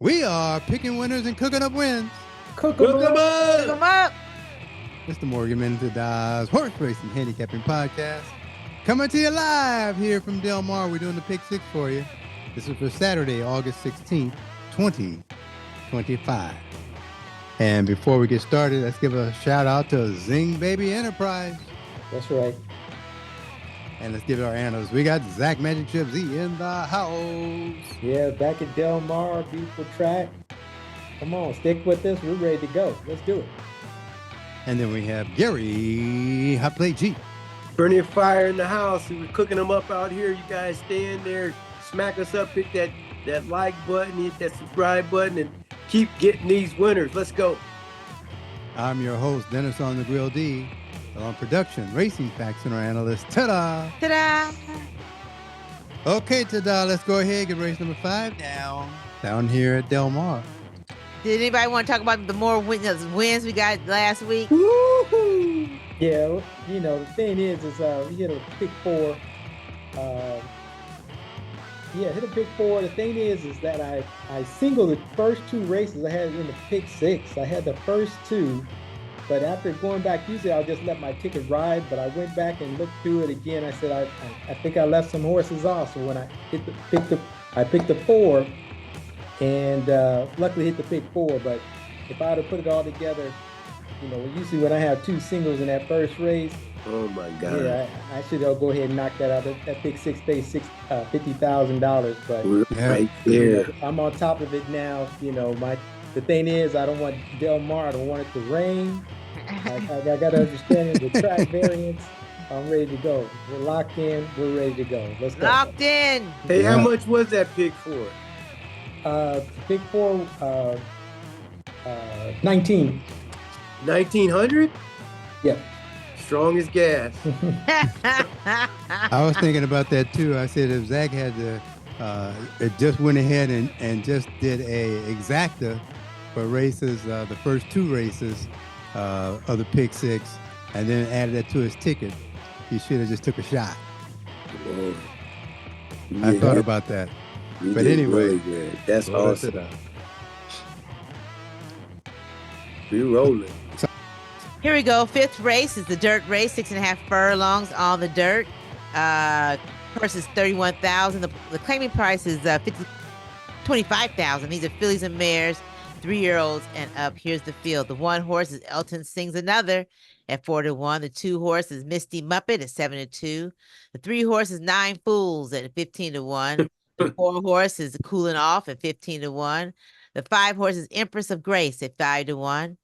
We are picking winners and cooking up wins. Cook 'em Cook 'em up. up. Come up. It's the Morgan Minute Dies Horse Racing Handicapping Podcast. Coming to you live here from Del Mar. We're doing the pick six for you. This is for Saturday, August 16th, 2025. And before we get started, let's give a shout out to Zing Baby Enterprise. That's right. And let's give our analysts. We got Zach Magic Chip Z in the house. Yeah, back at Del Mar, beautiful track. Come on, stick with us. We're ready to go. Let's do it. And then we have Gary Hot Plate G. Burning fire in the house. We were cooking them up out here. You guys stay in there, smack us up, hit that like button, hit that subscribe button, and keep getting these winners. Let's go. I'm your host, Dennis on the Grill D. On production, racing facts and our analyst. Ta-da! Ta-da. Okay, ta-da. Let's go ahead and get race number 5 down here at Del Mar. Did anybody want to talk about the more wins we got last week? Woo-hoo! Yeah, you know, the thing is we hit a pick four. Hit a pick four. The thing is that I singled the first two races I had in the pick six. I had the first two. But after going back, usually I'll just let my ticket ride. But I went back and looked through it again. I said, I think I left some horses off. So when I picked the four, and luckily hit the pick four. But if I would have put it all together, you know, usually when I have two singles in that first race, Oh my God. yeah, I should go ahead and knock that out. That pick six pays $50,000. But Right there. I'm on top of it now. You know, the thing is, I don't want Del Mar. I don't want it to rain. I got to understand the track variance. I'm ready to go. We're locked in. We're ready to go. Let's go. Locked in. Hey, Yeah. how much was that pick for? Pick four, 19. 1,900? Yeah. Strong as gas. I was thinking about that too. I said if Zach had it just went ahead and just did a exacta for races, the first two races of the pick six, and then added that to his ticket, he should have just took a shot. Whoa. I Yeah, thought about that. you but did anyway, really good. That's Well, that's awesome. it. We rolling. Here we go. Fifth race is the dirt race, 6.5 furlongs on the dirt. Purse is $31,000. The claiming price is $25,000. These are fillies and mares, 3-year-olds and up. Here's the field. The one horse is Elton Sings Another at 4-1. The two horse is Misty Muppet at 7-2. The three horse is Nine Fools at 15-1. The four horse is Cooling Off at 15-1. The five horse is Empress of Grace at 5-1.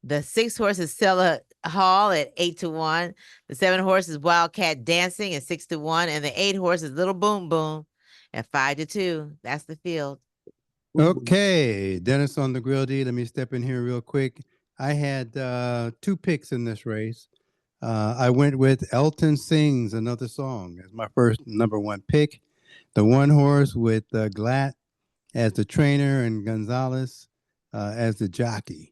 The six horse is Stella Hall at 8-1. The seven horse is Wildcat Dancing at 6-1. And the eight horse is Little Boom Boom at 5-2. That's the field. Okay, Dennis on the Grill D. Let me step in here real quick. I had two picks in this race. I went with Elton Sings Another Song as my first number one pick. The one horse with Glatt as the trainer and Gonzalez as the jockey.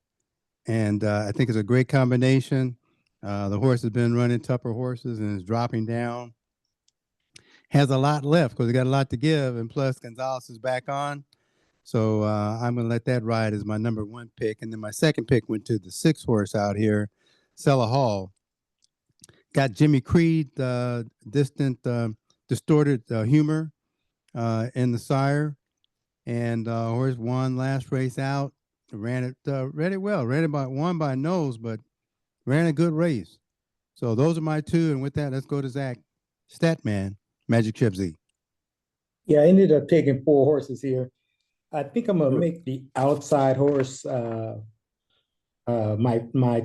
And I think it's a great combination. The horse has been running tougher horses and is dropping down. Has a lot left because he got a lot to give. And plus, Gonzalez is back on. So I'm going to let that ride as my number one pick. And then my second pick went to the six horse out here, Sella Hall. Got Jimmy Creed, distorted humor in the sire. And horse won last race out. Ran it well. Won by nose, but ran a good race. So those are my two. And with that, let's go to Zach Statman, Magic Chip Z. Yeah, I ended up taking four horses here. I think I'm gonna make the outside horse my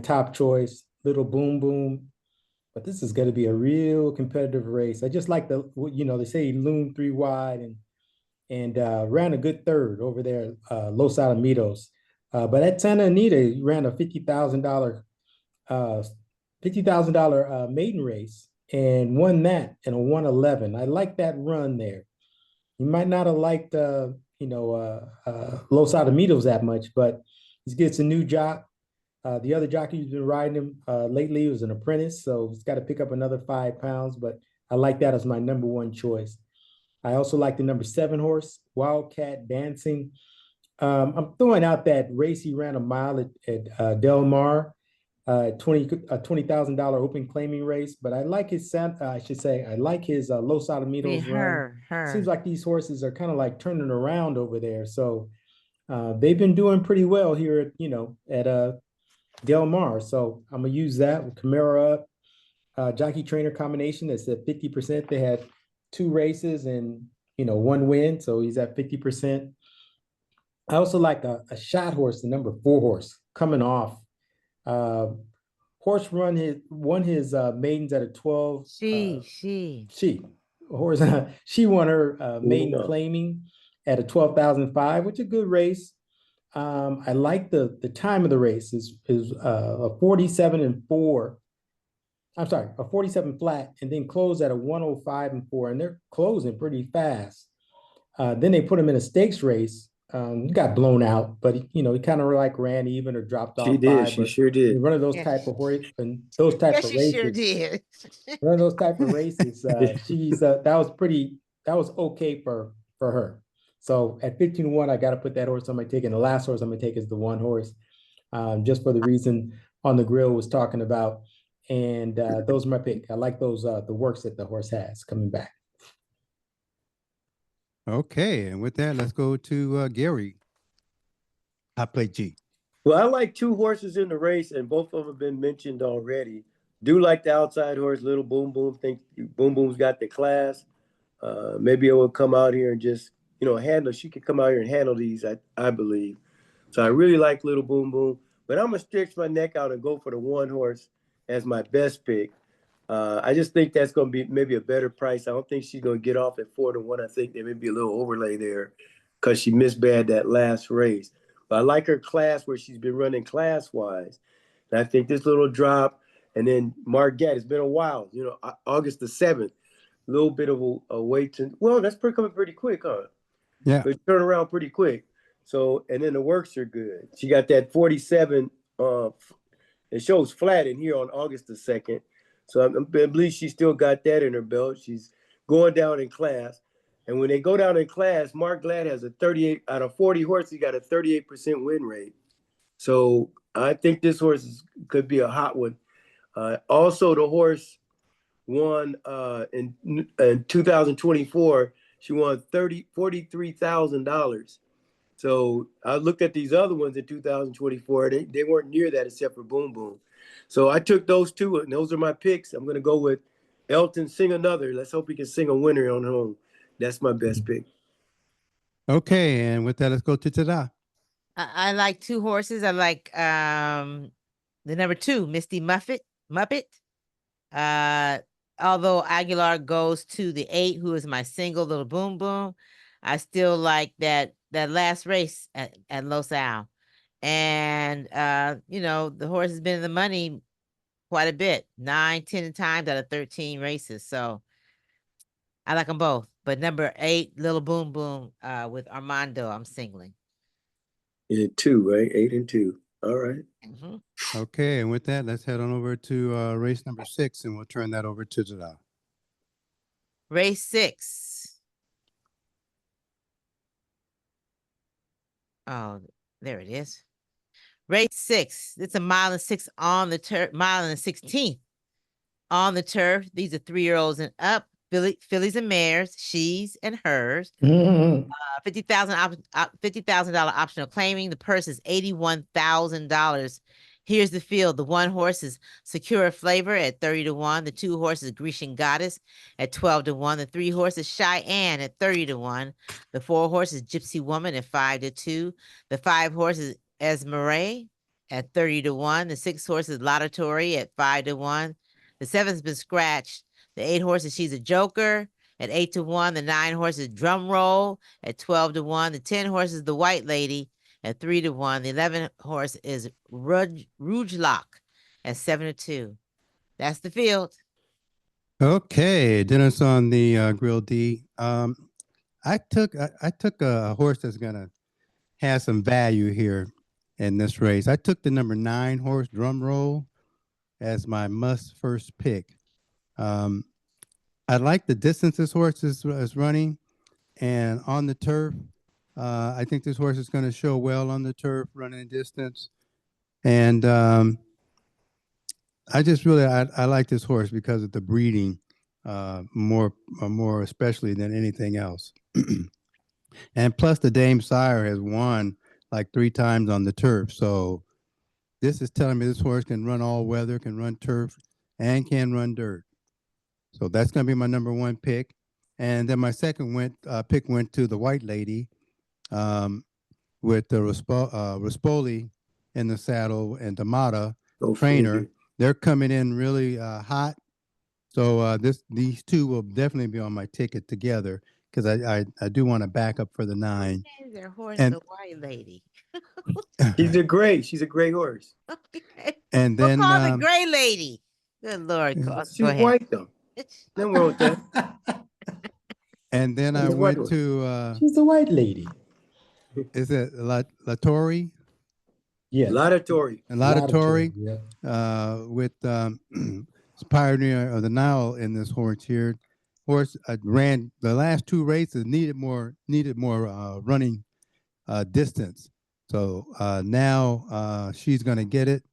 top choice, Little Boom Boom. But this is going to be a real competitive race. I just like they say he loomed 3 wide and ran a good third over there, Los Alamitos. But at Santa Anita, he ran a $50,000 maiden race and won that in a 111. I like that run there. You might not have liked Los Alamitos that much, but he gets a new jock. The other jockey who's been riding him lately was an apprentice, so he's got to pick up another 5 pounds. But I like that as my number one choice. I also like the number 7 horse, Wildcat Dancing. I'm throwing out that race he ran a mile at Del Mar, 20,000 open claiming race. But I like his I should say I like his Los I mean, Alamitos run. Seems her. like these horses are kind of like turning around over there. So they've been doing pretty well here at at Del Mar. So I'm gonna use that with Camara up. Jockey trainer combination that's at 50%. They had two races and one win, so he's at 50%. I also like a shot horse, the number 4 horse coming off. Uh, horse won his maidens at a 12. She horse she won her maiden claiming at a 12,005, which is a good race. I like the time of the race is a 47 and 4. I'm sorry, a 47 flat, and then close at a 105 and 4, and they're closing pretty fast. Then they put him in a stakes race. Got blown out, but he kind of like ran even or dropped She off did. 5. She But sure did. one of those Yes. type of horse and those type Yes, of she sure races, did. one of those type of races, she's that was okay for her. So at 15-1, I got to put that horse on my ticket. And the last horse I'm gonna take is the one horse, just for the reason on the grill was talking about. And those are my pick. I like those the works that the horse has coming back. Okay, and with that, let's go to Gary. Hot plate G. Well, I like two horses in the race, and both of them have been mentioned already. Do like the outside horse, Little Boom Boom. Think Boom Boom's got the class. Maybe it will come out here and just handle. She could come out here and handle these. I believe. So I really like Little Boom Boom, but I'm gonna stretch my neck out and go for the one horse as my best pick. I just think that's going to be maybe a better price. I don't think she's going to get off at 4-1. I think there may be a little overlay there because she missed bad that last race. But I like her class where she's been running class wise. And I think this little drop, and then Marquette, it's been a while, August the 7th, a little bit of a wait to, well, that's coming pretty quick, huh? Yeah. It turned around pretty quick. So, and then the works are good. She got that 47, it shows flat in here on August the 2nd. So I believe she still got that in her belt. She's going down in class. And when they go down in class, Mark Glad has a 38 out of 40 horses. He got a 38% win rate. So I think this horse could be a hot one. Also, the horse won in 2024. She won $43,000. So I looked at these other ones in 2024. They weren't near that except for Boom Boom. So I took those two, and those are my picks. I'm going to go with Elton Sing Another. Let's hope he can sing a winner on home. That's my best pick. Okay, and with that, let's go to Tada. I like two horses. I like the number 2, Misty Muppet. Uh, although Aguilar goes to the 8, who is my single, Little Boom Boom, I still like that last race at Los Al. And the horse has been in the money quite a bit, 9, 10 times out of 13 races. So I like them both. But number 8, Little Boom Boom, with Armando, I'm singling. And 2, right? 8 and 2. All right. Mm-hmm. Okay, and with that, let's head on over to race number 6, and we'll turn that over to Tada. Race 6. Oh, there it is. Race 6. It's a mile and 6 on the turf, mile and 16th on the turf. These are 3-year-olds and up. Fillies and mares, she's and hers. $50,000 optional claiming. The purse is $81,000. Here's the field. The one horse is Secure Flavor at 30-1. The 2 horses, Grecian Goddess at 12-1. The 3 horses, Cheyenne at 30-1. The 4 horses, Gypsy Woman at 5-2. The 5 horses, Esmeralda at 30-1. The 6 horses, Laudatory at 5-1. The 7's been scratched. The 8 horses, She's a Joker at 8-1. The 9 horses, Drum Roll at 12-1. The 10 horses, The White Lady at 3-1. The 11 horse is Rouge Lock at 7-2. That's the field. Okay, Dennis on the Grill D. I took a horse that's gonna have some value here in this race. I took the number 9 horse, Drum Roll, as my must first pick. I like the distance this horse is running, and on the turf, I think this horse is going to show well on the turf, running distance. And I just really I like this horse because of the breeding, more especially than anything else. And plus, the Dame Sire has won like 3 times on the turf. So this is telling me this horse can run all weather, can run turf, and can run dirt. So that's going to be my number 1 pick. And then my second pick went to the White Lady, with the Rispoli in the saddle and D'Amata Go trainer. figure. They're coming in really hot. So these two will definitely be on my ticket together because I do want to back up for the 9. Named their horse And the White Lady. She's a great horse. Okay. and We'll then call the Gray Lady. Good Lord, Yeah. go She's ahead. white though. Nothing wrong with that. and then I She's a white went one. to She's the white lady. is it Latori? Yes. Laudatory. Laudatory, Yeah. with Pioneer of the Nile in this horse here. Horse ran the last 2 races, needed more running distance. So now she's going to get it,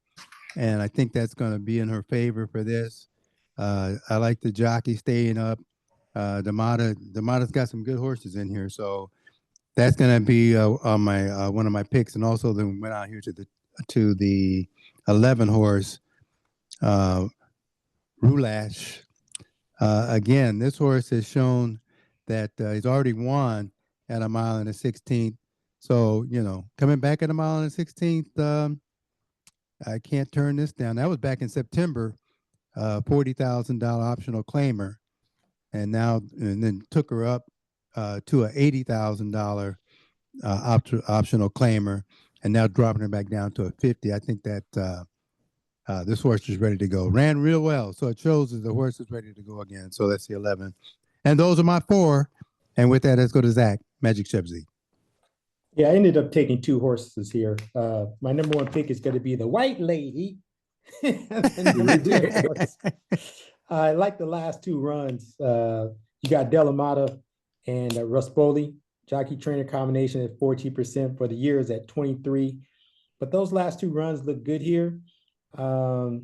and I think that's going to be in her favor for this. I like the jockey staying up. D'Amata's got some good horses in here, so that's going to be on my one of my picks. And also then went out here to the 11 horse Roulash. Again, this horse has shown that he's already won at a mile and a 16th. So, coming back at a mile and a 16th, I can't turn this down. That was back in September, $40,000 optional claimer. And then took her up to a $80,000 optional claimer, and now dropping her back down to a 50. I think that this horse is ready to go. Ran real well, so it shows that the horse is ready to go again. So that's the 11, and those are my 4. And with that, let's go to Zach Magic Shebsy. Yeah, I ended up taking 2 horses here. My number 1 pick is going to be the White Lady. Number 2 horse. I like the last 2 runs. You got Delamata and Ruspoli. Jockey trainer combination at 14% for the year is at 23. But those last 2 runs look good here. Yeah,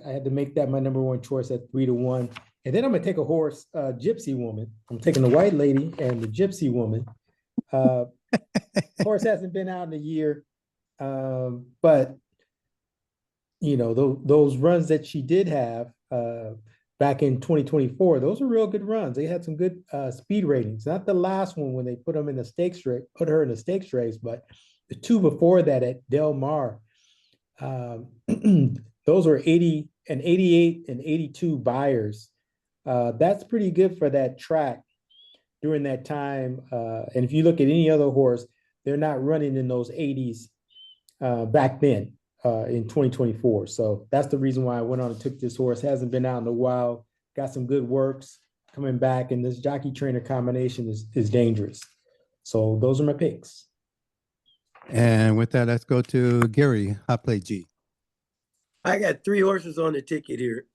I had to make that my number 1 choice at 3-1. And then I'm gonna take a horse, Gypsy Woman. I'm taking the White Lady and the Gypsy Woman. Horse hasn't been out in a year, but those runs that she did have back in 2024, those are real good runs. They had some good speed ratings. Not the last one when they put her in a stakes race, but the 2 before that at Del Mar. Those were 80 and 88 and 82 buyers. That's pretty good for that track during that time. And if you look at any other horse, they're not running in those 80s back then in 2024. So that's the reason why I went on and took this horse. Hasn't been out in a while. Got some good works coming back, and this jockey trainer combination is dangerous. So those are my picks. And with that, let's go to Gary. Hot play G. I got 3 horses on the ticket here.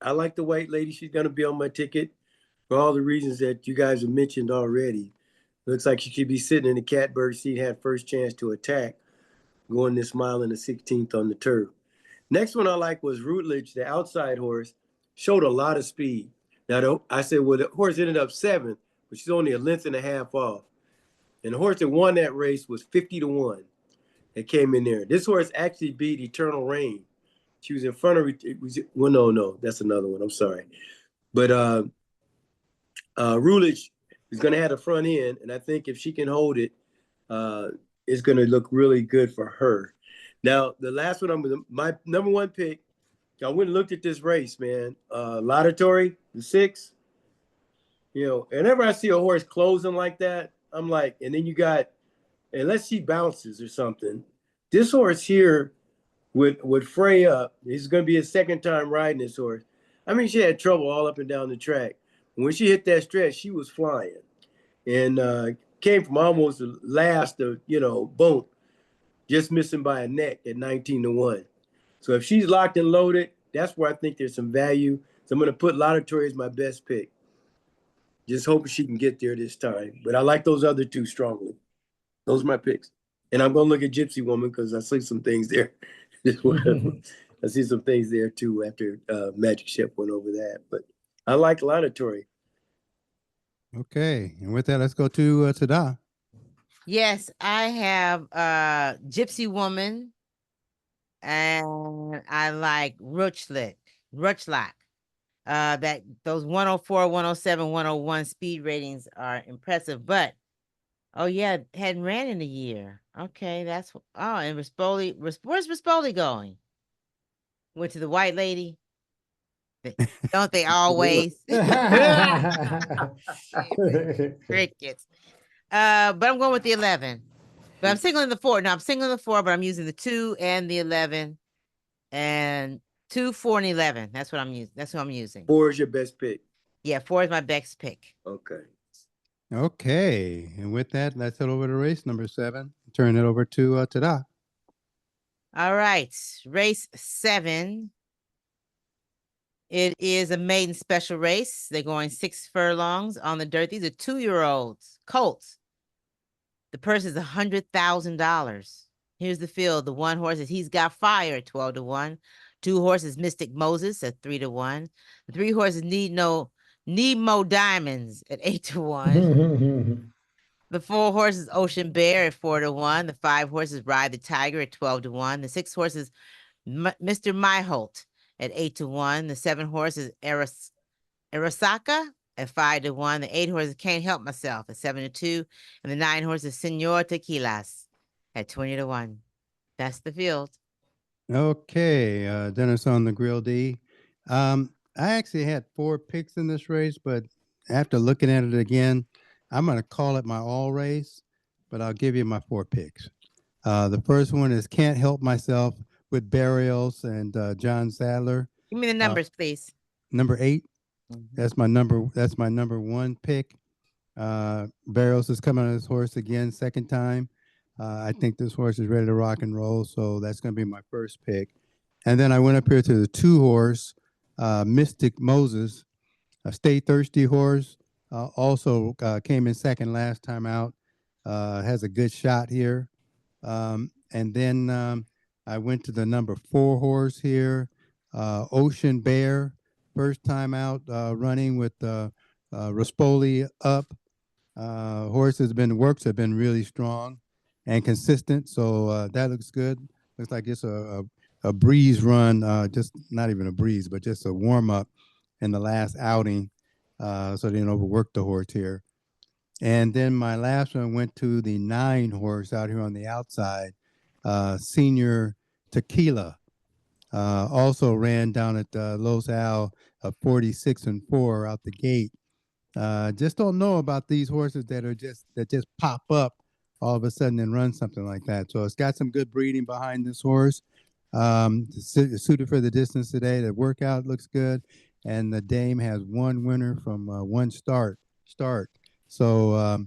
I like the White Lady. She's going to be on my ticket for all the reasons that you guys have mentioned already. Looks like she should be sitting in the catbird seat, had first chance to attack, going this mile and the 16th on the turf. Next one I like was Routledge, the outside horse. Showed a lot of speed. Now, I said, well, the horse ended up 7th, but she's only a length and a half off. And the horse that won that race was 50-1. That came in there. This horse actually beat Eternal Rain. She was in front of no, that's another one. I'm sorry. But Routledge is going to have the front end, and I think if she can hold it, it's going to look really good for her. Now, the last one, my number 1 pick, I went and looked at this race, man. Laudatory, the 6. Whenever I see a horse closing like that, I'm like, and then you got, unless she bounces or something, this horse here would fray up. This is going to be his 2nd time riding this horse. I mean, she had trouble all up and down the track. When she hit that stretch, she was flying. And came from almost the last of, boom, just missing by a neck at 19-1. So if she's locked and loaded, that's where I think there's some value. So I'm going to put Laudatory as my best pick. Just hoping she can get there this time. But I like those other two strongly. Those are my picks. And I'm going to look at Gypsy Woman because I see some things there. I see some things there too after Magic Ship went over that. But I like Lanatory. Okay, and with that, let's go to Tada. Yes, I have Gypsy Woman, and I like Rutschlock. That those 104, 107, 101 speed ratings are impressive, but oh yeah, hadn't ran in a year. Okay, and Rispoli, where's Rispoli going? Went to the White Lady. Don't they always? Crickets. But I'm going with the 11. But I'm singling the 4. No, I'm singling the 4, but I'm using the 2 and the 11. And 2, 4, and 11. That's what I'm using. That's what I'm using. 4 is your best pick. Yeah, 4 is my best pick. Okay. Okay, and with that, let's head over to race number 7. Turn it over to Tada. All right, race 7. It is a maiden special race. They're going 6 furlongs on the dirt. These are 2-year-olds, colts. The purse is $100,000. Here's the field. The 1 horse is He's Got Fire at 12 to 1. 2 horses, Mystic Moses at 3 to 1. The 3 horses Need Mo Diamonds at 8 to 1. The 4 horses Ocean Bear at 4 to 1. The 5 horses Ride the Tiger at 12 to 1. The 6 horses Mr. Myholt at 8 to 1. The 7 horses Arasaka at 5 to 1. The 8 horses Can't Help Myself at 7 to 2. And the 9 horses Senor Tequilas at 20 to 1. That's the field. Okay, Dennis on the Grill D. I actually had 4 picks in this race, but after looking at it again, I'm going to call it my all race, but I'll give you my 4 picks. The first one is Can't Help Myself with Barrios and John Sadler. Give me the numbers, please. Number 8. That's my number 1 pick. Barrios is coming on his horse again, second time. I think this horse is ready to rock and roll, so that's going to be my first pick. And then I went up here to the 2 horse, Mystic Moses, a Stay Thirsty horse. Also came in second last time out. Has a good shot here. And then I went to the number 4 horse here, Ocean Bear. First time out running with Rispoli up. Horses have been really strong and consistent, so that looks good. Looks like it's a breeze run, just not even a breeze, but just a warm up in the last outing, so they didn't overwork the horse here. And then my last one went to the 9 horse out here on the outside, Senior Tequila. Also ran down at Los Al 46-4 out the gate. Just don't know about these horses that just pop up all of a sudden and run something like that. So it's got some good breeding behind this horse. Suited for the distance today. The workout looks good, and the dame has 1 winner from 1 start. So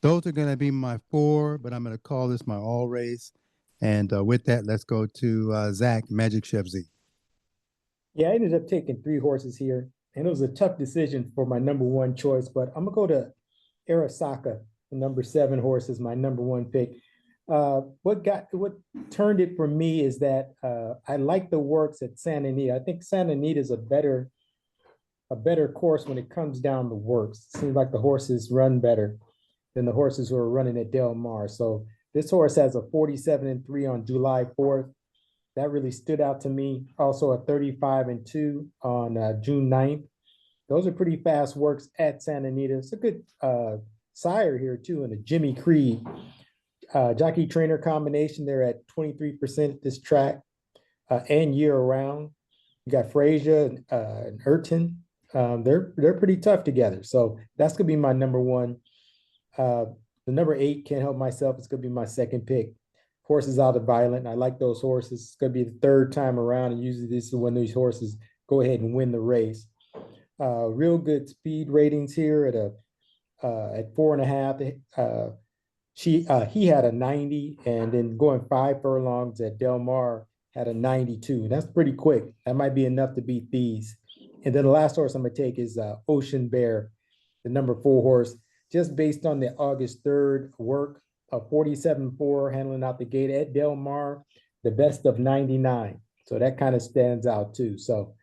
those are going to be my 4, but I'm going to call this my all race. And with that, let's go to Zach, Magic Chef Z. Yeah, I ended up taking 3 horses here, and it was a tough decision for my number 1 choice, but I'm going to go to Arasaka. The number 7 horse is my number 1 pick. What turned it for me is that I like the works at Santa Anita. I think Santa Anita is a better course when it comes down to works. It seems like the horses run better than the horses who are running at Del Mar. So this horse has a 47-3 on July 4th. That really stood out to me. Also a 35-2 on June 9th. Those are pretty fast works at Santa Anita. It's a good sire here too, and a Jimmy Creed jockey trainer combination. They're at 23% at this track and year round. You got Frazier and Urton. They're pretty tough together. So that's gonna be my number 1. The number 8, Can't Help Myself, it's gonna be my second pick. Horses Out of Violent. I like those horses. It's gonna be the 3rd time around, and usually this is when these horses go ahead and win the race. Real good speed ratings here at 4.5. He had a 90, and then going 5 furlongs at Del Mar had a 92. That's pretty quick. That might be enough to beat these. And then the last horse I'm gonna take is Ocean Bear. the number 4 horse, just based on the August 3rd work of 47-4 handling out the gate at Del Mar, the best of 99. So that kind of stands out too. So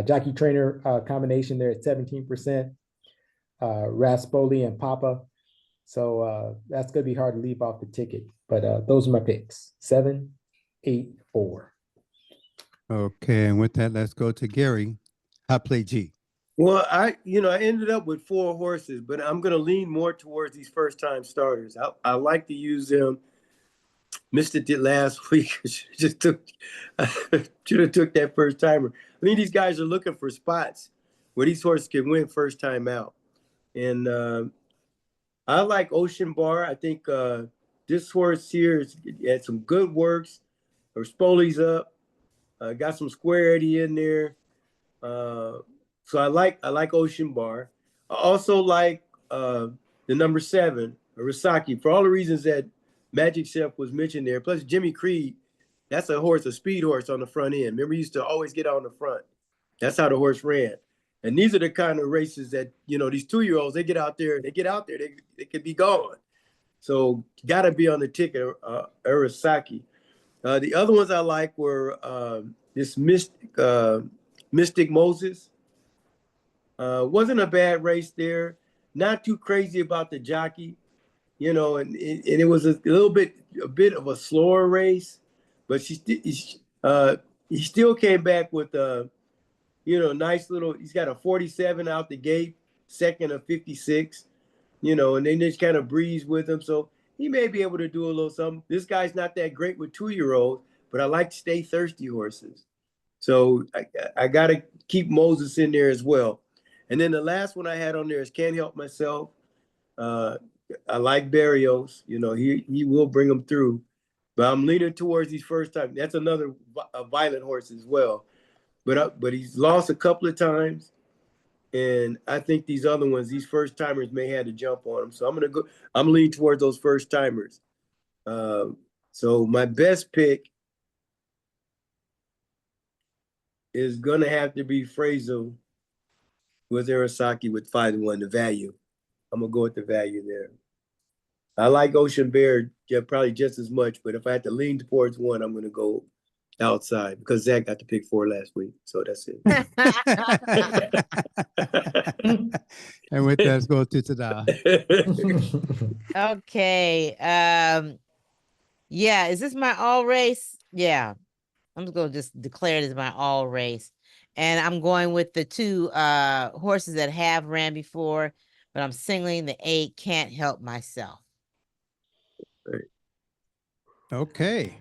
jockey trainer combination there at 17%, Raspoli and Papa. So that's going to be hard to leave off the ticket. But those are my picks, 7, 8, 4. Okay, and with that, let's go to Gary. Hot plate G. Well, I ended up with 4 horses, but I'm going to lean more towards these first-time starters. I like to use them. Missed it last week. Should have took that first timer. I mean, these guys are looking for spots where these horses can win first time out. And I like Ocean Bar. I think this horse here had some good works. Her Spoli's up. Got some squarity in there. So I like Ocean Bar. I also like the number 7, Risaki, for all the reasons that Magic Chef was mentioned there. Plus Jimmy Creed, that's a horse, a speed horse on the front end. Remember, he used to always get on the front. That's how the horse ran. And these are the kind of races that, these 2-year-olds, they get out there, they could be gone. So got to be on the ticket, Arasaki. The other ones I like were this Mystic Moses. Wasn't a bad race there. Not too crazy about the jockey, and it was a bit of a slower race, but he still came back with nice little. He's got a 47 out the gate, second of 56, and then just kind of breeze with him. So he may be able to do a little something. This guy's not that great with 2-year-olds, but I like to stay thirsty horses. So I got to keep Moses in there as well. And then the last one I had on there is Can't Help Myself. I like Barrios. He will bring them through. But I'm leaning towards these first time. That's another violent horse as well. But he's lost a couple of times. And I think these other ones, these first timers may have to jump on them. So I'm leaning towards those first timers. So my best pick is going to have to be Frazel with Arasaki with 5-1, the value. I'm going to go with the value there. I like Ocean Bear probably just as much, but if I had to lean towards one, I'm going to go outside because Zach got to pick 4 last week. So that's it. And with that, let's go to Tada. Okay. Yeah, is this my all race? Yeah. I'm just going to just declare it as my all race. And I'm going with the 2 horses that have ran before, but I'm singling the 8, Can't Help Myself. Okay.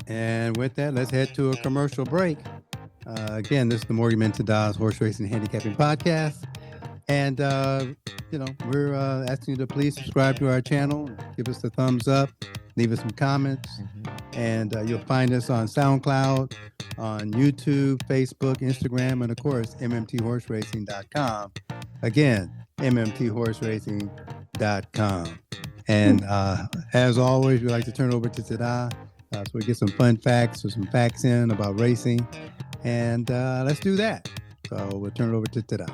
And with that, let's head to a commercial break. Again, this is the Morgan Minton Dawes Horse Racing Handicapping Podcast. And, we're asking you to please subscribe to our channel, give us a thumbs up, leave us some comments. And you'll find us on SoundCloud, on YouTube, Facebook, Instagram, and of course, mmthorseracing.com. Again, mmthorseracing.com. And as always, we like to turn over to Tada so we get some fun facts or some facts in about racing. And let's do that. So we'll turn it over to Tada.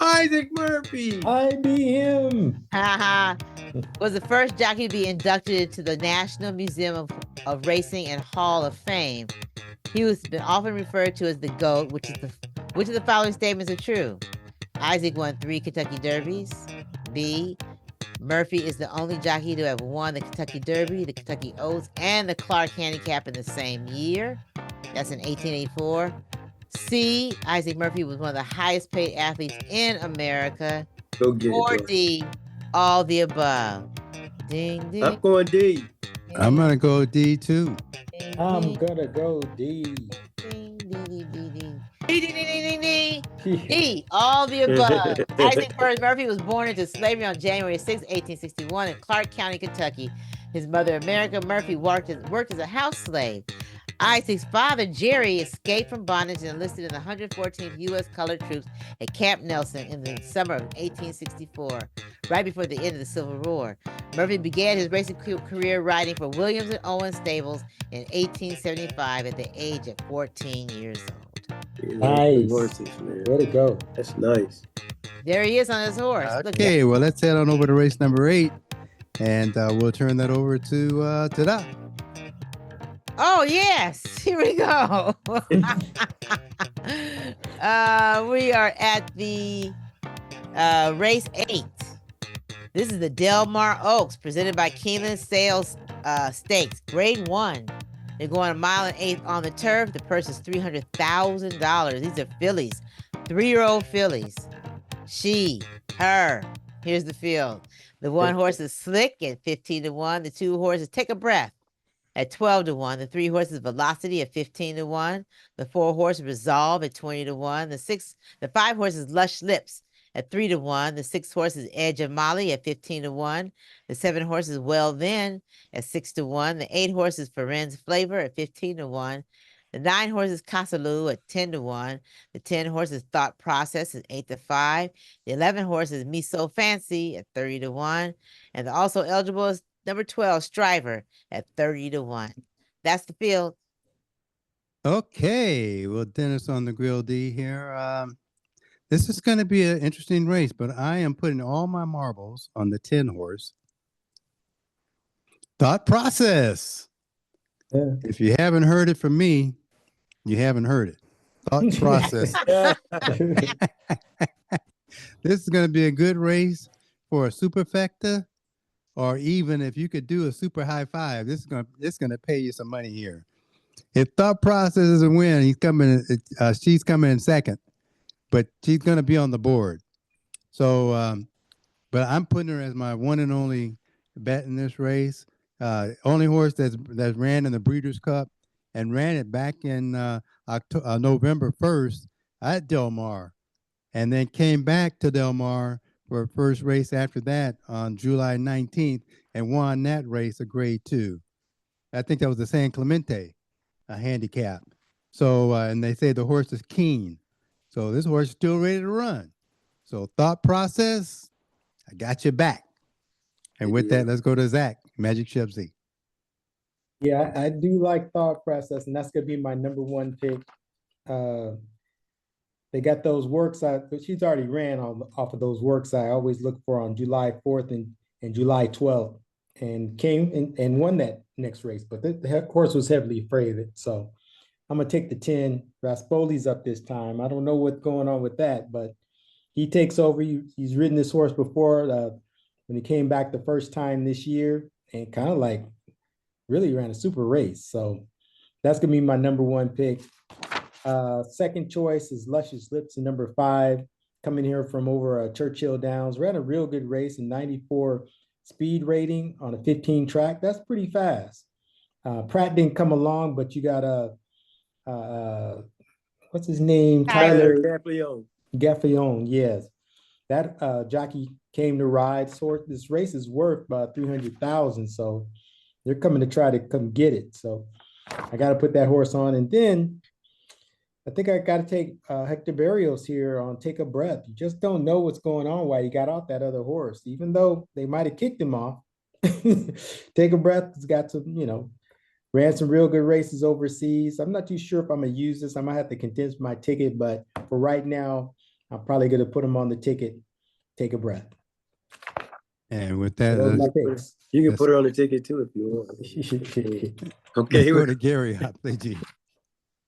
Isaac Murphy. IBM. Was the first jockey to be inducted into the National Museum of Racing and Hall of Fame. He was been often referred to as the GOAT, which of the following statements are true? Isaac won 3 Kentucky Derbies. B. Murphy is the only jockey to have won the Kentucky Derby, the Kentucky Oaks, and the Clark Handicap in the same year. That's in 1884. C. Isaac Murphy was one of the highest paid athletes in America. Go get Or it, D. All the above. Ding, ding. I'm going D. I'm going to go D too. Ding, I'm ding, going to go D. ding, ding, ding, ding, ding, ding. Ding, ding, ding, ding, ding. D, all the above. Isaac Murphy was born into slavery on January 6, 1861 in Clark County, Kentucky. His mother, America Murphy, worked as a house slave. Isaac's father, Jerry, escaped from bondage and enlisted in the 114th U.S. Colored Troops at Camp Nelson in the summer of 1864, right before the end of the Civil War. Murphy began his racing career riding for Williams and Owens Stables in 1875 at the age of 14 years old. Yeah, good Nice. horses, man. Way to go. That's nice. There he is on his horse. Look at Okay, well, let's head on over to race number 8, and we'll turn that over to Doc. Oh yes, here we go. We are at the race 8. This is the Del Mar Oaks, presented by Keeneland Sales Stakes, Grade 1. They're going 1.8 miles on the turf. The purse is $300,000. These are fillies, 3-year-old fillies. She, her. Here's the field. The one horse is Slick at 15-1. The 2 horses Take a Breath at 12-1. The 3 horses Velocity at 15-1. The 4 horses Resolve at 20-1. The 5 horses Lush Lips at 3-1. The 6 horses Edge of Molly at 15-1. The 7 horses Well Then at 6-1. The 8 horses Ferenz Flavor at 15-1. The 9 horses Casaloo at 10-1. The 10 horses Thought Process at 8-5. The 11 horses Me So Fancy at 30-1. And the also eligible is number 12 Striver at 30-1. That's the field. Okay, well, Dennis on the Grill D here. This is going to be an interesting race, but I am putting all my marbles on the 10 horse. Thought Process. Yeah. If you haven't heard it from me, you haven't heard it. Thought Process. This is going to be a good race for a superfecta, or even if you could do a super high five. This is going to pay you some money here. If Thought Process doesn't win, she's coming in second, but she's going to be on the board. So, but I'm putting her as my one and only bet in this race. Only horse that ran in the Breeders' Cup and ran it back in November 1st at Del Mar, and then came back to Del Mar for a first race after that on July 19th and won that race, a Grade 2. I think that was the San Clemente handicap. So, and they say the horse is keen. So this horse is still ready to run. So Thought Process, I got your back. And with that, let's go to Zach, Magic Chef Z. Yeah, I do like Thought Process, and that's gonna be my number 1 pick. They got those works but she's already ran off of those works I always look for on July 4th and July 12th, and came and won that next race. But the horse was heavily favored, so I'm gonna take the 10. Raspoli's up this time. I don't know what's going on with that, but he takes over. He's ridden this horse before when he came back the first time this year, and kind of like really ran a super race. So that's gonna be my number 1 pick. Second choice is Luscious Lips in number 5, coming here from over Churchill Downs. Ran a real good race in 94 speed rating on a 15 track. That's pretty fast. Pratt didn't come along, but you got what's his name? Tyler Gaffleon. Gaffleon, yes. That jockey came to ride. So this race is worth about 300,000. So they're coming to try to come get it. So I got to put that horse on. And then I think I got to take Hector Barrios here on Take a Breath. You just don't know what's going on while he got off that other horse, even though they might have kicked him off. Take a Breath has got some, ran some real good races overseas. I'm not too sure if I'm going to use this. I might have to condense my ticket, but for right now, I'm probably going to put him on the ticket. Take a Breath. And with that, you can put her on the ticket too if you want. Okay, let's go to Gary Hot Play G.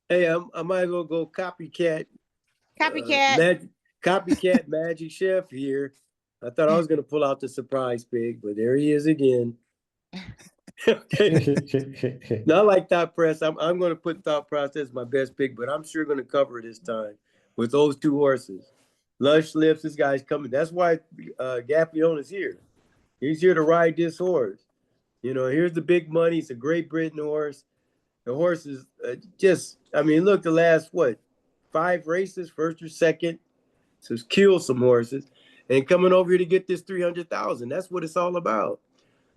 Hey, I might as well go copycat. Copycat Magic Chef here. I thought I was going to pull out the surprise pick, but there he is again. Okay. Not like Thought Press. I'm going to put Thought Process my best pick, but I'm sure going to cover this time with those 2 horses. Lush Lips, this guy's coming. That's why Gaffleon is here. He's here to ride this horse. Here's the big money. It's a Great Britain horse. The horse is look, the last, 5 races, first or second. So it's killed some horses. And coming over here to get this 300,000. That's what it's all about.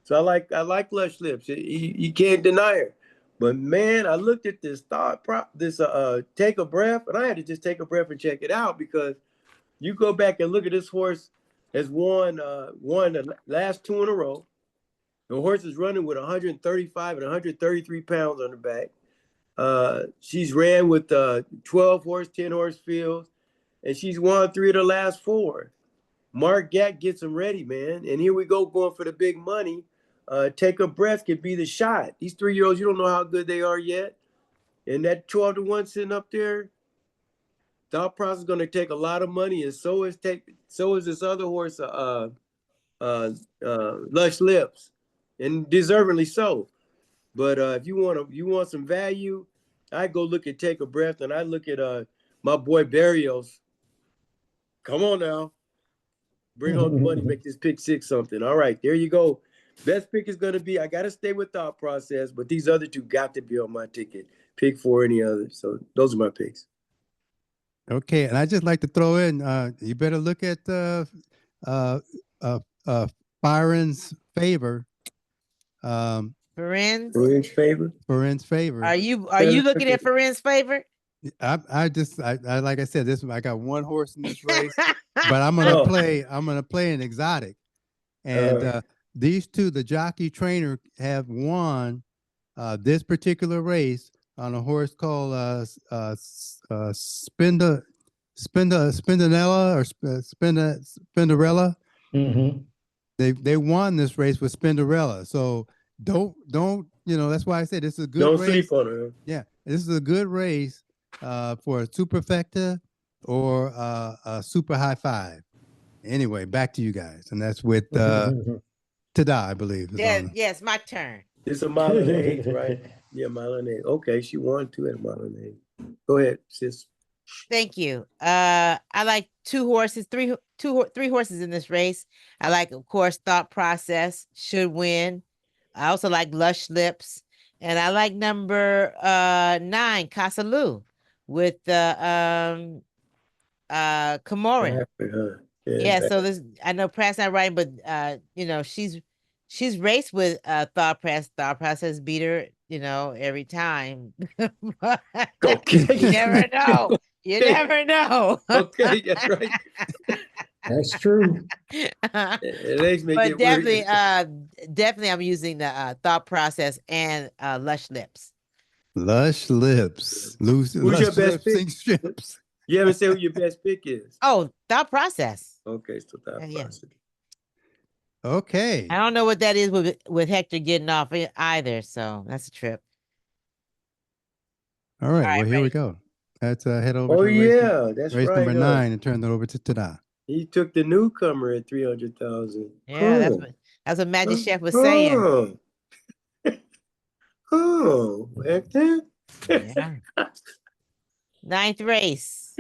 So I like Lush Lips. You can't deny her. But man, I looked at this Take a Breath, and I had to just take a breath and check it out, because you go back and look at this horse has won the last 2 in a row. The horse is running with 135 and 133 pounds on the back. She's ran with 12 horse, 10 horse fields, and she's won 3 of the last 4. Mark Gatt gets them ready, man. And here we go, going for the big money. Take a breath could be the shot. These 3-year-olds, you don't know how good they are yet. And that 12 to 1 sitting up there, thought process is going to take a lot of money, and so is this other horse, Lush Lips, and deservedly so. But if you want some value, I go look at Take a Breath, and I look at my boy Barrios. Come on now, bring home the money, make this pick 6 something. All right, there you go. Best pick is gonna be. I gotta stay with thought process, but these other 2 got to be on my ticket. Pick 4 any other. So those are my picks. Okay, and I just like to throw in. You better look at Byron's favor. Feren's favor. Feren's favor. Are you looking at Feren's favor? I like I said, I got one horse in this race, but I'm gonna play an exotic, and these 2, the jockey trainer, have won this particular race on a horse called Spinderella. Mm-hmm. They won this race with Spinderella. So don't that's why I said this is a good Don't race. sleep on her. Yeah, this is a good race for a superfecta or a super high 5. Anyway, back to you guys, and that's with Tada, I believe. Yes, my turn. It's a mile and 1/8, right? Yeah, mile and 1/8. Okay, she won 2 at a mile and 1/8. Go ahead, sis. Thank you. I like 2 horses, three horses in this race. I like, of course, Thought Process should win. I also like Lush Lips, and I like number 9, Casa Lu, with Comorin. Yeah, so this, I know Pratt's not riding, but she's raced with Thought Process beat her, every time. Okay. You never know. You never know. Okay, that's right. That's true. But definitely, definitely, I'm using the Thought Process and Lush Lips. Lush Lips. Who's your best pick? Strips. You haven't said who your best pick is. Oh, Thought Process. Okay, so Thought Process. Okay. I don't know what that is with Hector getting off either, so that's a trip. All right, well, here we go. Let's head over to that's race right, number 9 and turn that over to Tada. He took the newcomer at 300,000. Yeah, that's what Magic Chef was saying. Hector. Yeah. 9th race.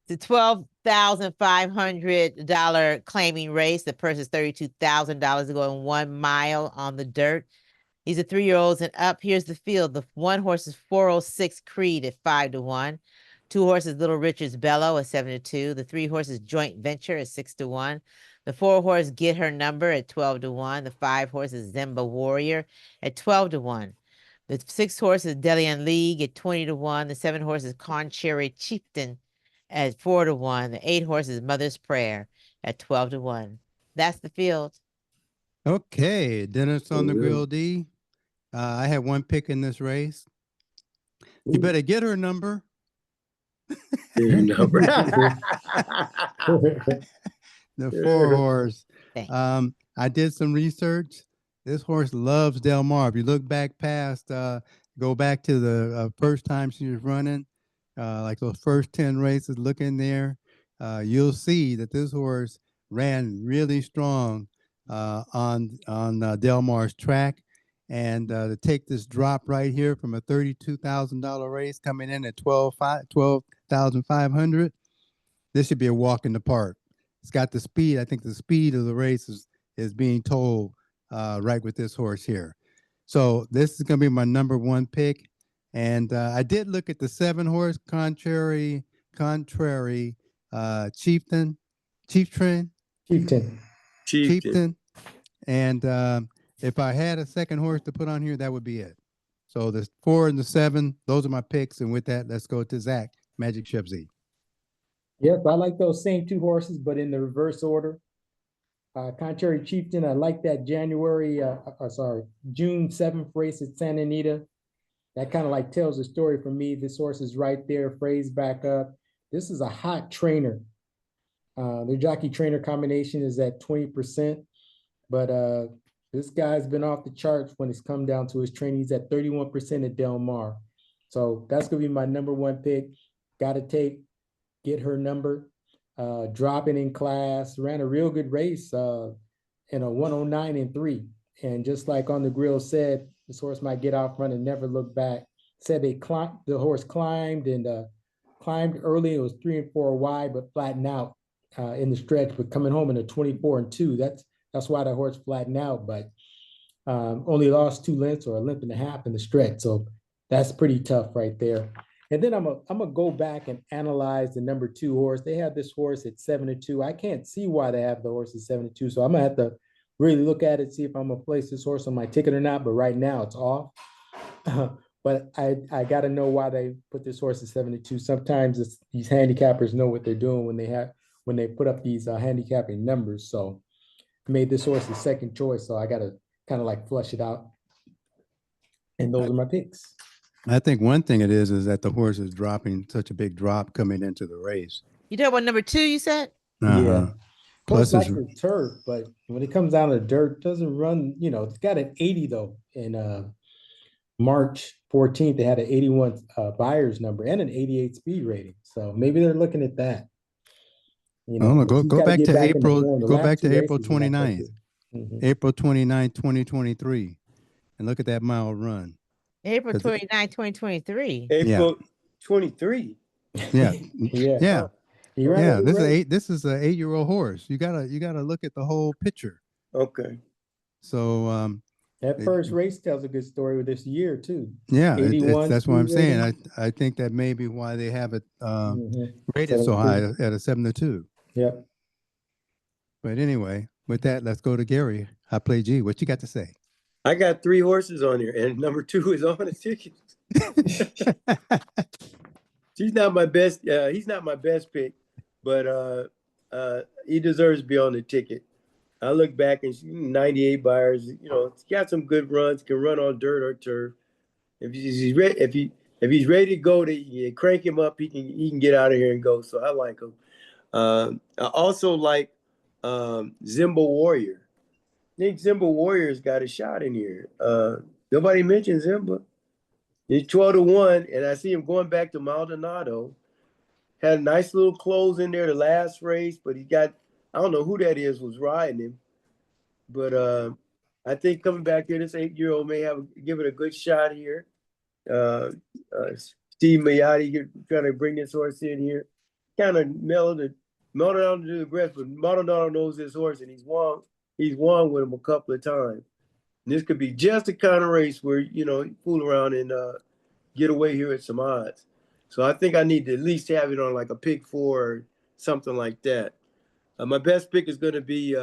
The $12,500 claiming race. The purse is $32,000 to go in 1 mile on the dirt. These are 3-year-olds and up. Here's the field. The 1 horse is 406 Creed at 5 to 1. 2 horses, Little Richard's Bellow at 7 to 2. The 3 horses, Joint Venture at 6 to 1. The 4 horse, Get Her Number at 12 to 1. The 5 horses, Zemba Warrior at 12 to 1. The 6 horses, Delian League at 20 to 1. The 7 horses, Concherry Chieftain at 4 to 1. The 8 horses, Mother's Prayer at 12 to 1. That's the field. Okay, Dennis on the Grill D. I had 1 pick in this race. You better get her number. The 4 horse. I did some research. This horse loves Del Mar. If you look back go back to the first time she was running, like those first 10 races, look in there. You'll see that this horse ran really strong on Del Mar's track. And to take this drop right here from a $32,000 race coming in at $12,500, this should be a walk in the park. It's got the speed. I think the speed of the race is being told right with this horse here. So this is going to be my number 1 pick. And I did look at the 7 horse Contrary Chieftain. And if I had a second horse to put on here, that would be it. So the 4 and the 7, those are my picks. And with that, let's go to Zach, Magic Chef Z. Yep, I like those same 2 horses, but in the reverse order. Contrary Chieftain, I like that June 7th race at Santa Anita. that kind of like tells the story for me. This horse is right there, phrased back up. This is a hot trainer. Their jockey trainer combination is at 20%, but this guy's been off the charts when it's come down to his training. He's at 31% at Del Mar. So that's gonna be my number one pick. Gotta get her number. Dropping in class, ran a real good race in a 109.3. And just like On the Grill said, this horse might get out front and never look back. Said the horse climbed and climbed early. It was 3 and 4 wide, but flattened out in the stretch, but coming home in a 24 and 2. That's why the horse flattened out, but only lost 2 lengths or a length and a half in the stretch. So that's pretty tough right there. And then I'm gonna go back and analyze the number 2 horse. They have this horse at 7-2. I can't see why they have the horse at 7-2. So I'm gonna have to really look at it, see if I'm gonna place this horse on my ticket or not. But right now it's off. But I gotta know why they put this horse at 7-2. Sometimes these handicappers know what they're doing when they put up these handicapping numbers. So I made this horse the second choice. So I gotta kind of like flush it out. And those are my picks. I think one thing it is that the horse is dropping such a big drop coming into the race. You talking about number 2, you said? Yeah. Plus Plus, like the turf, but when it comes down to dirt, it doesn't run, it's got an 80 though. In March 14th, they had an 81 buyer's number and an 88 speed rating. So maybe they're looking at that. Go back to April. Go back to April 29th. April 29th, 2023. And look at that mile run. April 29, 2023. April 23. Yeah. Yeah. This is an 8-year-old horse. You gotta look at the whole picture. Okay. So that first race tells a good story with this year too. Yeah, that's what I'm saying. I think that may be why they have it rated so high at a 7-2. Yep. But anyway, with that, let's go to Gary. I play G. What you got to say? I got 3 horses on here, and number 2 is on the ticket. He's not my best pick, but he deserves to be on the ticket. I look back and 98 buyers, he's got some good runs, can run on dirt or turf. If he's ready to go, you crank him up, he can get out of here and go. So I like him. I also like Zimba Warrior. I think Zimba Warrior's got a shot in here. Nobody mentioned Zimba. He's 12-1, and I see him going back to Maldonado. Had a nice little close in there the last race, but I don't know who that is was riding him. But I think coming back here, this 8-year-old may give it a good shot here. Steve Mayotte trying to bring this horse in here. Kind of mellowed down to the grass, but Maldonado knows this horse, and he's won with him a couple of times. And this could be just the kind of race where, you fool around and get away here at some odds. So I think I need to at least have it on like a pick 4 or something like that. My best pick is going to be,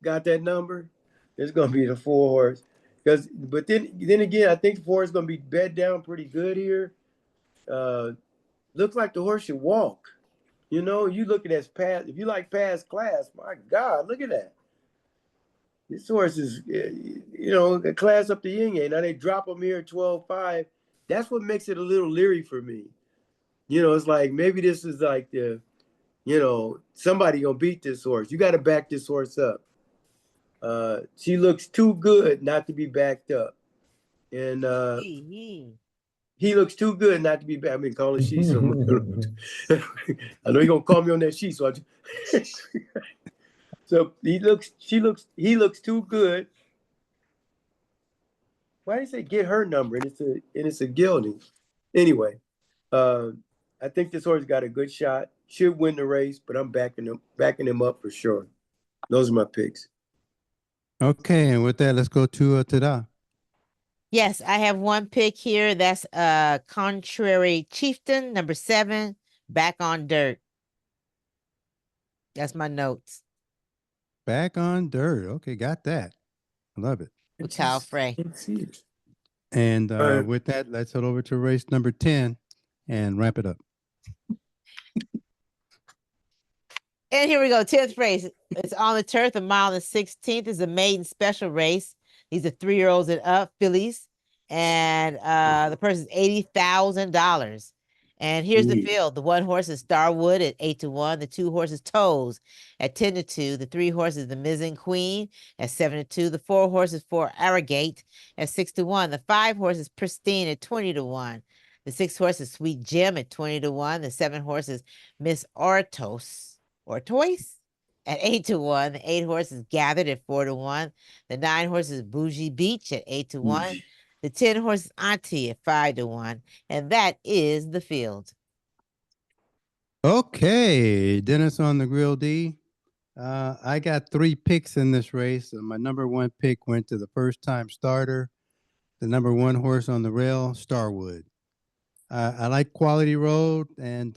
got that number? It's going to be the 4 horse. But then again, I think the 4 is going to be bed down pretty good here. Looks like the horse should walk. You look at if you like past class, my God, look at that. This horse is, a class up the yin yang. Now they drop him here at 12.5. That's what makes it a little leery for me. It's like maybe this is like somebody gonna beat this horse. You got to back this horse up. She looks too good not to be backed up, and he looks too good not to be backed. I've been calling she. So I know you're gonna call me on that she. So so he looks too good. Why did he say get her number? And it's a gelding. Anyway, I think this horse got a good shot. Should win the race, but I'm backing him up for sure. Those are my picks. Okay, and with that, let's go to Tada. Yes, I have one pick here. That's Contrary Chieftain, number 7, back on dirt. That's my notes. Back on dirt. Okay, got that. I love it. With Kyle Frey. And with that, let's head over to race number 10 and wrap it up. And here we go, 10th race. It's on the turf. The mile and 16th is a maiden special race. These are 3-year-olds and up, fillies. and the purse is $80,000. And here's the field. The 1 horse is Starwood at 8-1. The 2 horses Toes at 10-2. The 3 horses the Mizzen Queen at 7-2. The 4 horses for Arrogate at 6-1. The 5 horses Pristine at 20-1. The 6 horses Sweet Jim at 20-1. The 7 horses Miss Ortois at 8-1. The 8 horses Gathered at 4-1. The 9 horses Bougie Beach at 8-1. The 10 horses Auntie at 5-1. And that is the field. Okay, Dennis on the Grill D. I got 3 picks in this race. My number 1 pick went to the first-time starter, the number 1 horse on the rail, Starwood. I like Quality Road and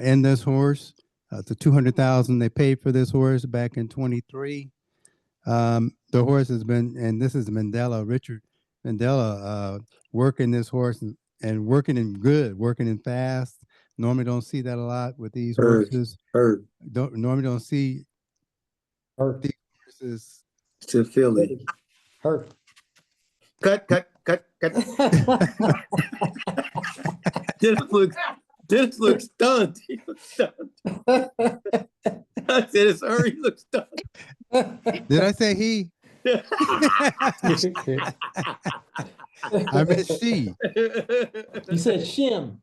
in this horse. The $200,000 they paid for this horse back in 23. The horse has been, and this is Richard Mandela, working this horse and working in good, working in fast. Normally don't see that a lot with these horses. Normally don't see these horses. To Philly. Cut. Dennis looks stunned. He looks stunned. I said it's her. He looks stunned. Did I say he? I meant she. You said shim.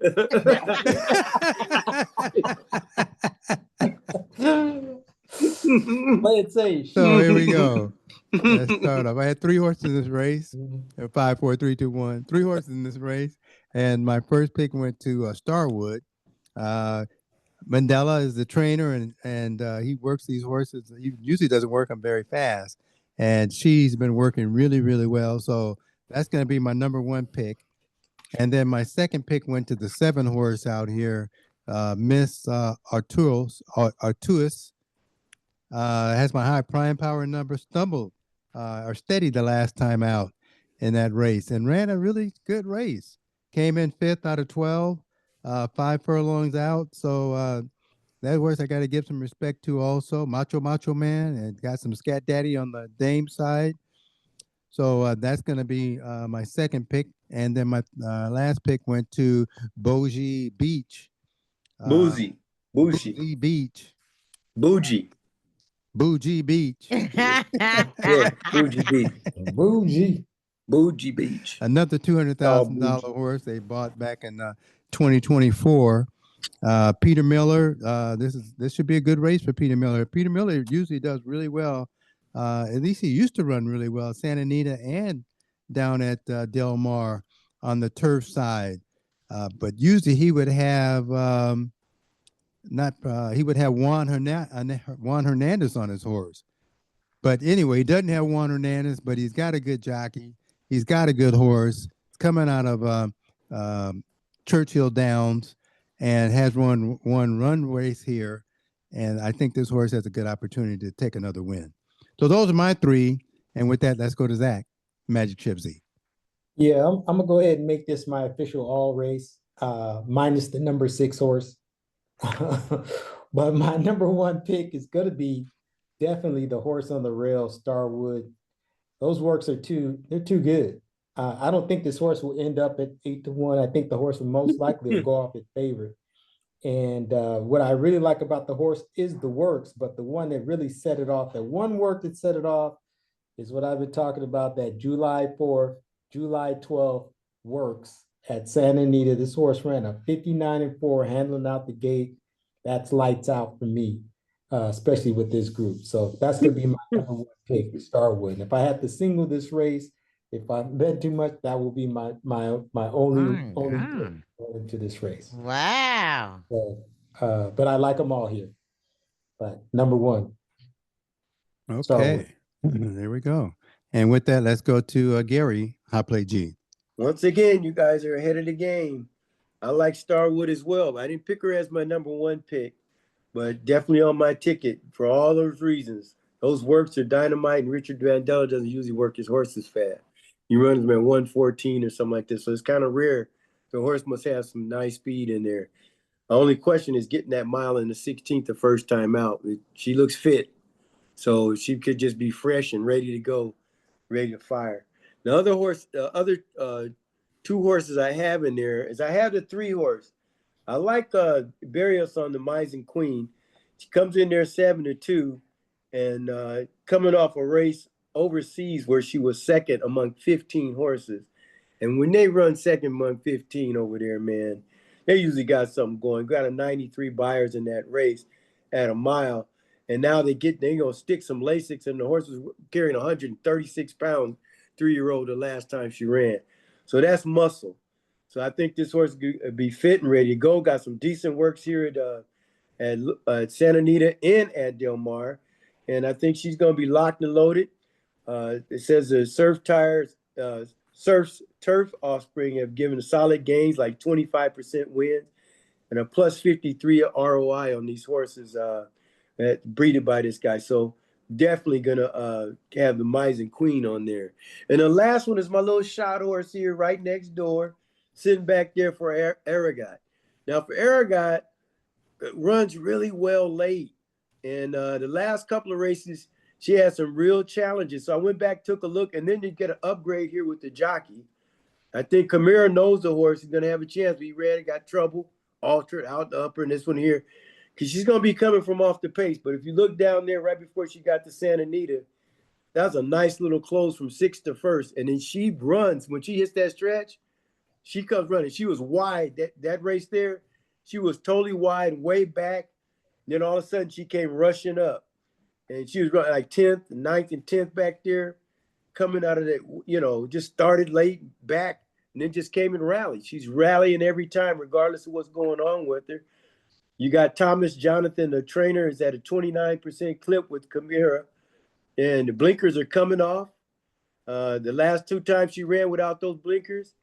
Let's say shim. So here we go. Let's start off. I had 3 horses in this race. 5, 4, 3, 2, 1. 3 horses in this race. And my first pick went to Starwood. Mandela is the trainer, and he works these horses. He usually doesn't work them very fast. And she's been working really, really well. So that's going to be my number 1 pick. And then my second pick went to the 7 horse out here, Miss Artuis. Has my high prime power number, stumbled or steady the last time out in that race and ran a really good race. Came in 5th out of 12, 5 furlongs out. So that horse I got to give some respect to also. Macho Man, and got some Scat Daddy on the dame side. So that's going to be my second pick. And then my last pick went to Bougie Beach. Bougie Beach. Bougie Beach. Yeah, Bougie Beach. Bougie Beach. Another $200,000 horse they bought back in 2024. Peter Miller. This should be a good race for Peter Miller. Peter Miller usually does really well. At least he used to run really well at Santa Anita and down at Del Mar on the turf side. But usually he would have Juan Hernandez on his horse. But anyway, he doesn't have Juan Hernandez, but he's got a good jockey. He's got a good horse. It's coming out of Churchill Downs and has run race here. And I think this horse has a good opportunity to take another win. So those are my 3. And with that, let's go to Zach, Magic Chip Z. Yeah, I'm going to go ahead and make this my official all race, minus the number 6 horse. But my number 1 pick is going to be definitely the horse on the rail, Starwood. Those works are too good. I don't think this horse will end up at 8-1. I think the horse will most likely go off at favorite. And what I really like about the horse is the works, but the one that really set it off, that one work that set it off is what I've been talking about, that July 4th, July 12th works at Santa Anita. This horse ran a 59-4, handling out the gate. That's lights out for me, especially with this group. So that's going to be my number 1 pick, Starwood. And if I have to single this race, if I bet too much, that will be my only pick going into this race. Wow. So, but I like them all here. But number 1. Okay. Starwood. There we go. And with that, let's go to Gary, Hot Play G. Once again, you guys are ahead of the game. I like Starwood as well. I didn't pick her as my number 1 pick, but definitely on my ticket for all those reasons. Those works are dynamite, and Richard Mandela doesn't usually work his horses fast. He runs them at 114 or something like this, so it's kind of rare. The horse must have some nice speed in there. The only question is getting that mile in the 16th the first time out. She looks fit, so she could just be fresh and ready to go, ready to fire. The other two horses I have in there is I have the 3 horse. I like Barrios on the Mizen Queen. She comes in there 7-2, and coming off a race overseas where she was second among 15 horses. And when they run second among 15 over there, man, they usually got something going. Got a 93 buyers in that race at a mile. And now they gonna stick some Lasix, and the horse was carrying 136 pounds, 3-year-old the last time she ran. So that's muscle. So I think this horse could be fit and ready to go. Got some decent works here at Santa Anita and at Del Mar. And I think she's going to be locked and loaded. It says the Surf's turf offspring have given solid gains, like 25% wins and a plus 53 ROI on these horses that breeded by this guy. So definitely going to have the Mizen Queen on there. And the last one is my little shot horse here right next door, sitting back there for Aragot. Now for Aragot, it runs really well late. And the last couple of races, she had some real challenges. So I went back, took a look, and then to get an upgrade here with the jockey. I think Camara knows the horse is going to have a chance. But he ran, got trouble, altered out the upper, and this one here, because she's going to be coming from off the pace. But if you look down there right before she got to Santa Anita, that was a nice little close from 6th to 1st. And then she runs. When she hits that stretch, she comes running. She was wide. That race there, she was totally wide, way back. Then all of a sudden, she came rushing up. And she was running like 10th, 9th, and 10th back there, coming out of that, just started late back, and then just came and rallied. She's rallying every time, regardless of what's going on with her. You got Thomas Jonathan, the trainer, is at a 29% clip with Camara, and the blinkers are coming off. The last 2 times she ran without those blinkers,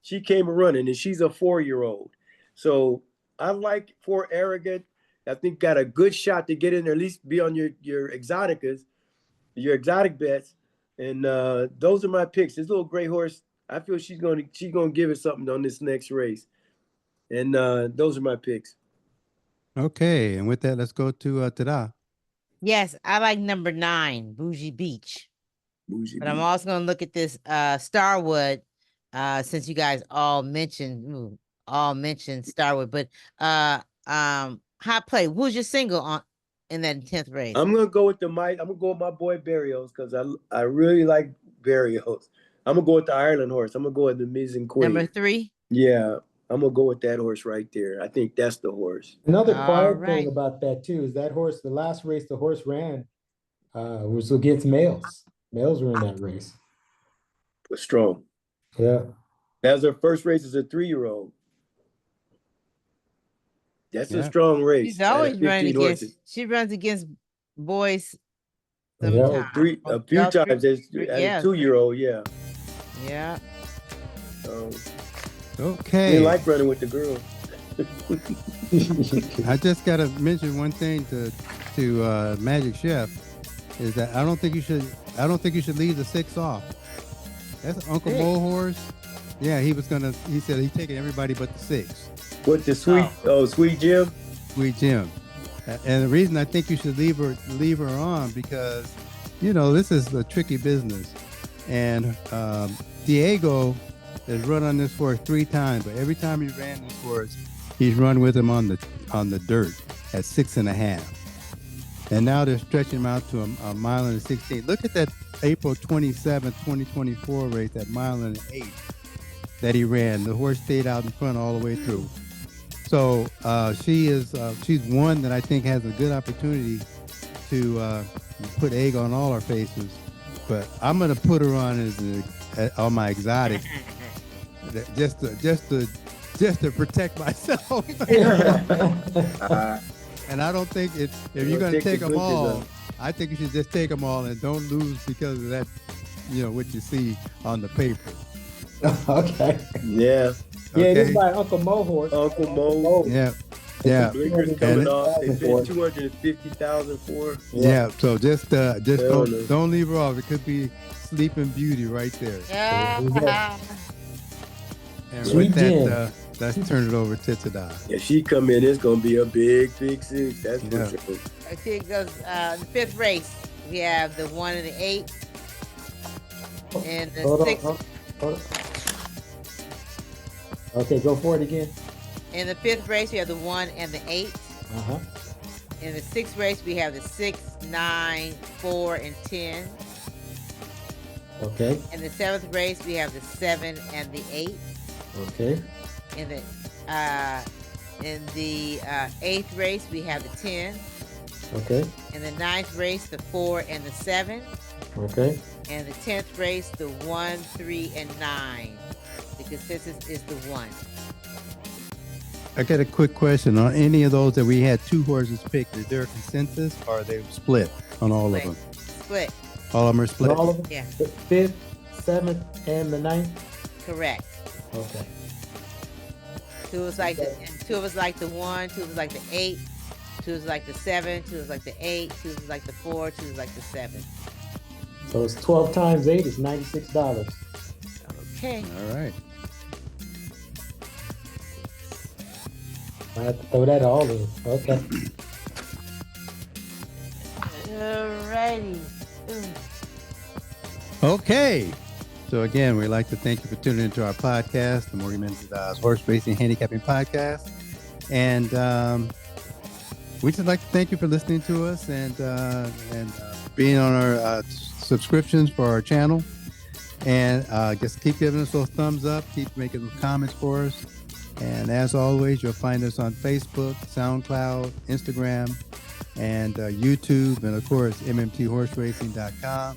she came running, and she's a 4-year-old. So I like for Arrogant. I think got a good shot to get in there, at least be on your exoticas, your exotic bets. And those are my picks. This little gray horse, I feel she's gonna give it something on this next race. And those are my picks. Okay, and with that, let's go to Tada. Yes, I like number 9, Bougie Beach. But I'm also gonna look at this Starwood, since you guys all mentioned Starwood. But hot play. Who's your single in that 10th race? I'm gonna go with my boy Barrios, because I really like Barrios. I'm gonna go with the Ireland horse. I'm gonna go with the Mizen Queen. Number 3? Yeah, I'm gonna go with that horse right there. I think that's the horse. Another quiet thing about that too is that horse, the last race the horse ran was against males. Males were in that race. Was strong. Yeah. That was her first race as a 3-year-old. That's a strong race. She's always running against horses. She runs against boys. A few times as a 2-year-old, yeah. Yeah. Okay. We like running with the girls. I just gotta mention one thing to Magic Chef, is that I don't think you should leave the 6 off. That's Uncle Mo horse. Yeah, he said he's taking everybody but the 6. What, the Sweet Jim? Sweet Jim. And the reason I think you should leave her on, because this is a tricky business. And Diego has run on this horse 3 times, but every time he ran this horse, he's run with him on the dirt at 6.5. And now they're stretching him out to a mile and 16. Look at that April 27th, 2024 race, that mile and 8 that he ran. The horse stayed out in front all the way through. So she's one that I think has a good opportunity to put egg on all our faces. But I'm gonna put her on on my exotic, just to protect myself. And I don't think if you're gonna take them all, I think you should just take them all and don't lose because of that, what you see on the paper. Okay. Yeah. Yeah, this is by Uncle Mo horse. Uncle Mo. Yeah. Yeah. Blinkers coming off. They paid $250,000 for her. Yeah. So just don't leave her off. It could be Sleeping Beauty right there. Yeah. And with that, let's turn it over to Tada. If she come in, it's gonna be a big 6. That's for sure. Okay, it goes the 5th race. We have the 1 and the 8. In the Hold on, sixth, hold on. Okay, go for it again. in the fifth race, we have the 1 and the 8. Uh-huh. In the sixth race, we have the 6, 9, 4, and 10. Okay, In the seventh race, we have the 7 and the 8. okay, In the eighth race, we have the 10. okay, In the ninth race, the 4 and the 7. okay. And the 10th race, the 1, 3, and 9. The consensus is the 1. I got a quick question. On any of those that we had 2 horses picked, is there a consensus or are they split on all of them? Split. All of them are split? All of them? Yeah. The 5th, 7th, and the 9th? Correct. Okay. 2 was like the 2 was like the 1, 2 was like the 8, 2 was like the 7, 2 was like the 8, 2 was like the 4, 2 was like the 7. So it's 12 times 8 is $96. Okay. All right. I have to throw that all in. Okay. Alrighty. Okay. So again, we'd like to thank you for tuning into our podcast, the Morgan Men's Horse Racing Handicapping Podcast. And we'd just like to thank you for listening to us and being on our subscriptions for our channel. And just keep giving us those thumbs up, keep making those comments for us. And as always, you'll find us on Facebook, SoundCloud, Instagram, and YouTube, and of course, mmtHorseRacing.com.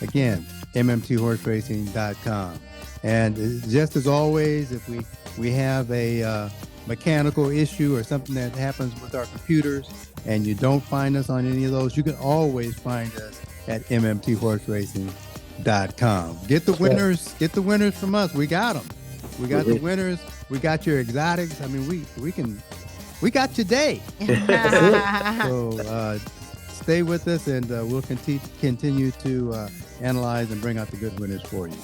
Again, mmtHorseRacing.com. And just as always, if we have a mechanical issue or something that happens with our computers and you don't find us on any of those, you can always find us at mmtHorseRacing.com. Get the winners from us. We got them. We got the winners. We got your exotics. I mean, we got today. So stay with us, and we'll continue to analyze and bring out the good winners for you.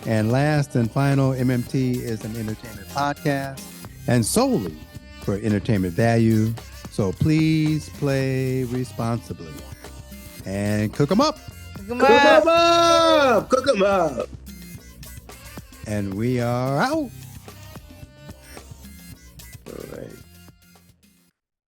And last and final, MMT is an entertainment podcast and solely for entertainment value. So please play responsibly and cook them up. Cook 'em up. Cook 'em up. And we are out.